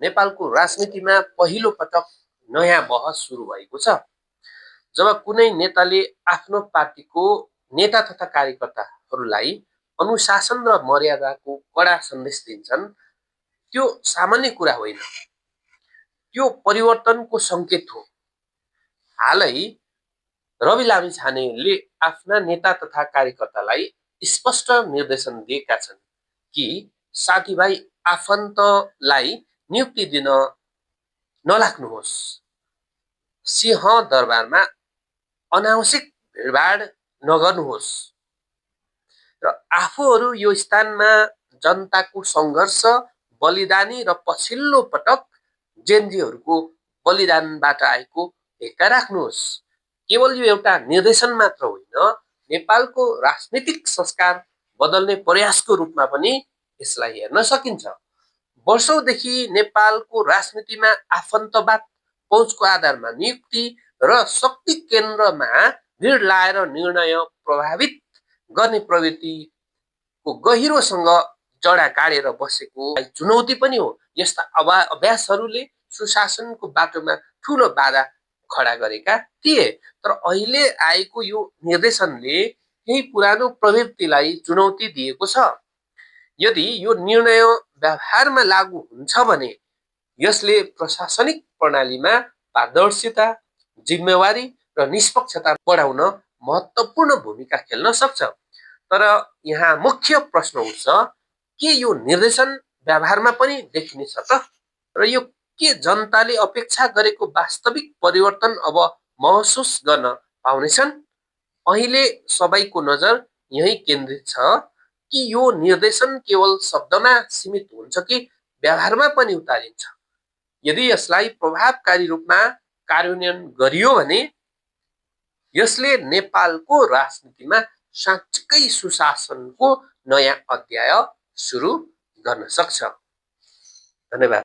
नेपालको राजनीतिमा पहिलो पटक नयाँ बहस सुरु भएको छ। जब कुनै नेताले आफ्नो पार्टीको नेता तथा कार्यकर्ताहरूलाई अनुशासन र मर्यादाको कडा सन्देश दिन्छन्, त्यो सामान्य कुरा होइन, त्यो परिवर्तनको सङ्केत हो। हालै रवि लामिछानेले आफ्ना नेता तथा कार्यकर्तालाई स्पष्ट निर्देशन दिएका छन् कि साथीभाइ आफन्तलाई नियुक्ति दिन नलाग्नुहोस्, सिंहदरबारमा अनावश्यक भिडभाड नगर्नुहोस् र आफूहरू यो स्थानमा जनताको सङ्घर्ष, बलिदानी र पछिल्लो पटक जेनजीहरूको बलिदानबाट आएको ढेक्का राख्नुहोस्। केवल यो एउटा निर्देशन मात्र होइन, नेपालको राजनीतिक संस्कार बदल्ने प्रयासको रूपमा पनि यसलाई हेर्न सकिन्छ। वर्षौंदेखि नेपालको राजनीतिमा आफन्तवाद, पहुँचको आधारमा नियुक्ति र शक्ति केन्द्रमा भिड लाएर निर्णय प्रभावित गर्ने प्रवृत्तिको गहिरोसँग जडा गाडेर बसेको चुनौती पनि हो। यस्ता अभ्यासहरूले सुशासनको बाटोमा ठूलो बाधा खडा गरेका थिए। तर अहिले आएको यो निर्देशनले केही पुरानो प्रवृत्तिलाई चुनौती दिएको छ। यदि यो निर्णय व्यवहारमा लागू हुन्छ भने यसले प्रशासनिक प्रणालीमा पारदर्शिता, जिम्मेवारी र निष्पक्षता बढाउन महत्त्वपूर्ण भूमिका खेल्न सक्छ। तर यहाँ मुख्य प्रश्न उठ्छ, के यो निर्देशन व्यवहारमा पनि देखिनेछ त? र यो के जनताले अपेक्षा गरेको वास्तविक परिवर्तन अब महसुस गर्न पाउनेछन्? अहिले सबैको नजर यही केन्द्रित छ कि यो निर्देशन केवल शब्दमा सीमित हुन्छ कि व्यवहारमा पनि उतारिन्छ। यदि यसलाई प्रभावकारी रूपमा कार्यान्वयन गरियो भने यसले नेपालको राजनीतिमा साँच्चै सुशासनको नयाँ अध्याय सुरु गर्न सक्छ। धन्यवाद।